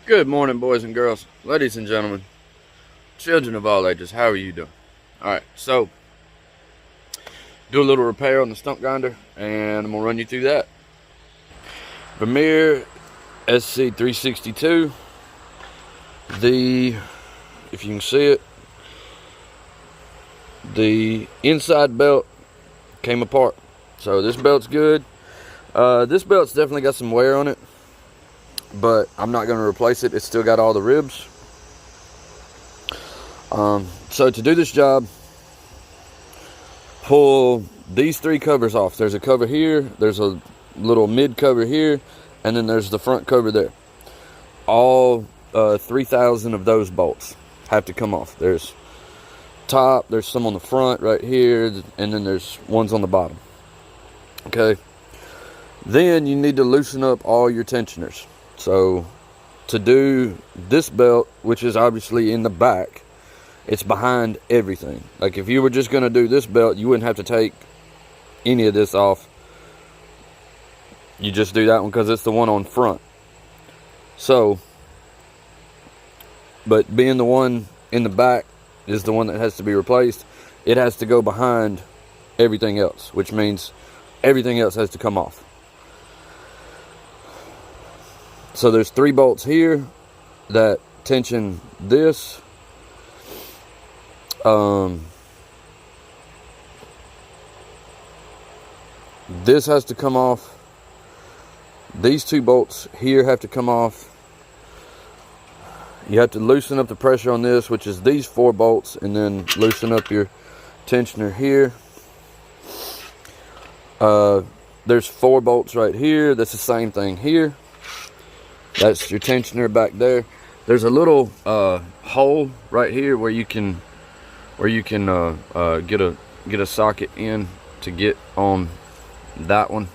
Good morning, boys and girls, ladies and gentlemen, children of all ages. How are you doing? Alright, so do a little repair on the stump grinder, and I'm going to run you through that. Vermeer SC362. If you can see it, the inside belt came apart. So this belt's good. This belt's definitely got some wear on it, but I'm not going to replace it. It's still got all the ribs. So to do this job, pull these three covers off. There's a cover here, there's a little mid cover here, and then there's the front cover there. All 3,000 of those bolts have to come off. There's some on the front right here, and then there's ones on the bottom. Okay. Then you need to loosen up all your tensioners. So to do this belt, which is obviously in the back, it's behind everything. Like if you were just going to do this belt, you wouldn't have to take any of this off. You just do that one because it's the one on front. So, but being the one in the back is the one that has to be replaced, it has to go behind everything else, which means everything else has to come off. So there's 3 bolts here that tension this. This has to come off. These 2 bolts here have to come off. You have to loosen up the pressure on this, which is these 4 bolts, and then loosen up your tensioner here. There's 4 bolts right here. That's the same thing here. That's your tensioner back there. There's a little hole right here where you can get a socket in to get on that one.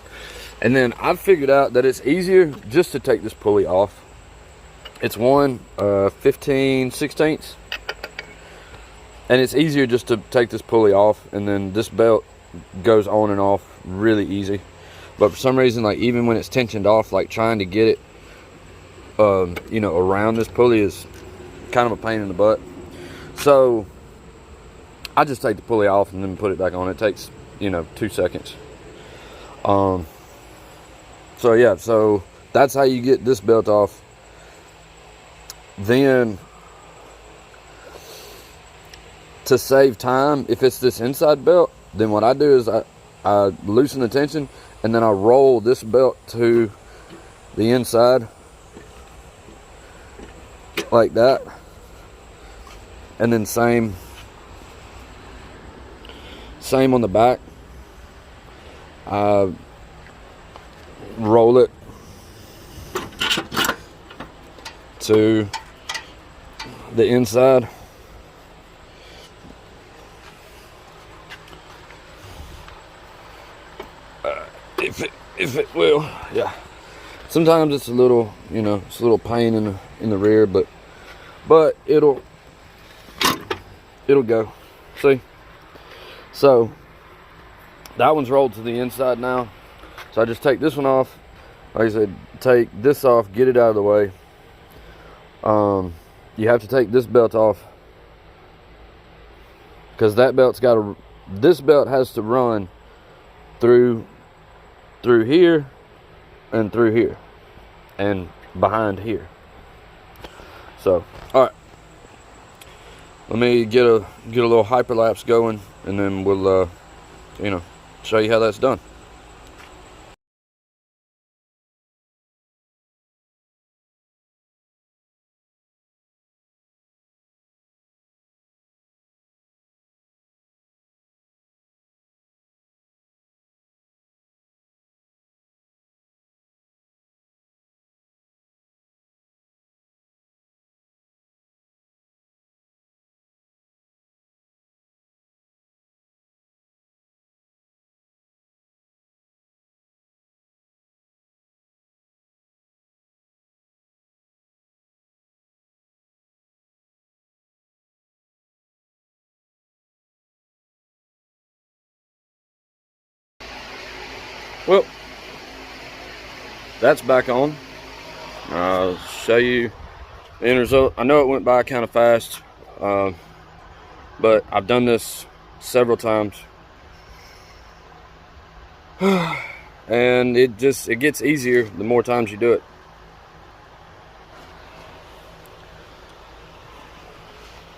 And then I've figured out that it's easier just to take this pulley off. It's 15/16, and it's easier just to take this pulley off, and then this belt goes on and off really easy. But for some reason, like even when it's tensioned off, like trying to get it around this pulley is kind of a pain in the butt. So I just take the pulley off and then put it back on. It takes 2 seconds. So yeah, so that's how you get this belt off. Then to save time, if it's this inside belt, then what I do is I loosen the tension, and then I roll this belt to the inside like that, and then same on the back. I roll it to the inside. If it will, yeah. Sometimes it's a little, it's a little pain in the rear, but it'll go. See? So that one's rolled to the inside now. So I just take this one off. Like I said, take this off, get it out of the way. You have to take this belt off, because that belt's this belt has to run through here and through here and behind here. So, all right, let me get a little hyperlapse going, and then we'll show you how that's done. Well, that's back on. I'll show you The end result, I know it went by kind of fast, but I've done this several times. And it gets easier the more times you do it.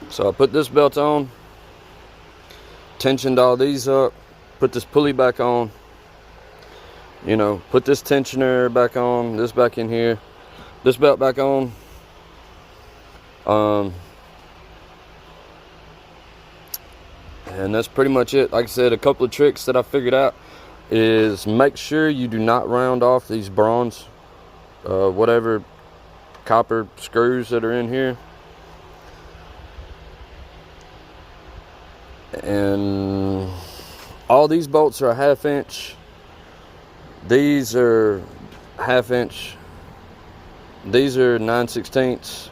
So I put this belt on, tensioned all these up, put this pulley back on, you know, put this tensioner back on, this back in here, this belt back on. And that's pretty much it. Like I said, a couple of tricks that I figured out is make sure you do not round off these bronze, whatever copper screws that are in here. And all these bolts are a 1/2 inch. These are 1/2 inch. These are 9/16.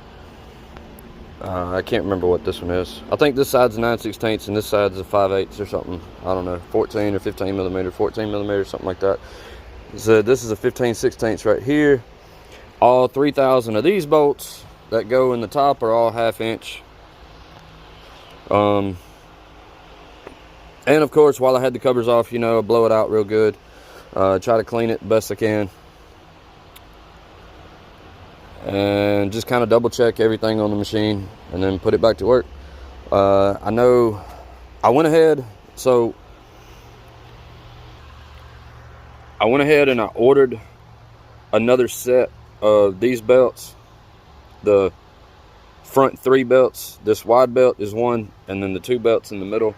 I can't remember what this one is. I think this side's a 9/16 and this side's a 5/8 or something. I don't know, 14 or 15 millimeter, 14 millimeter, something like that. So this is a 15/16 right here. All 3,000 of these bolts that go in the top are all 1/2 inch. And of course, while I had the covers off, you know, blow it out real good. Try to clean it the best I can. And just kind of double check everything on the machine and then put it back to work. I know I went ahead, so I went ahead and I ordered another set of these belts. The front 3 belts, this wide belt is one, and then the 2 belts in the middle.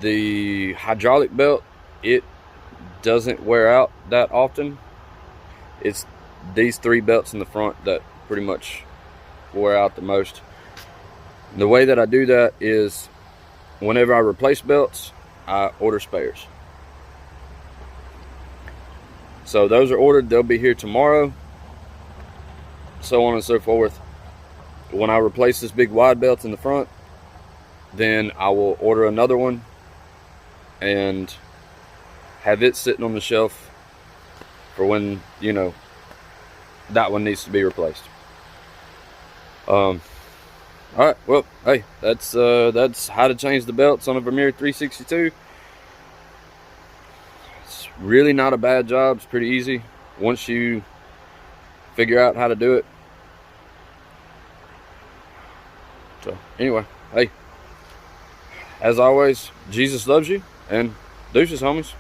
The hydraulic belt, it doesn't wear out that often. It's these 3 belts in the front that pretty much wear out the most. The way that I do that is whenever I replace belts, I order spares. So those are ordered, they'll be here tomorrow, so on and so forth. When I replace this big wide belt in the front, then I will order another one and have it sitting on the shelf for when, you know, that one needs to be replaced. All right, well, hey, that's how to change the belts on a Vermeer 362. It's really not a bad job. It's pretty easy once you figure out how to do it. So anyway, hey, as always, Jesus loves you, and deuces, homies.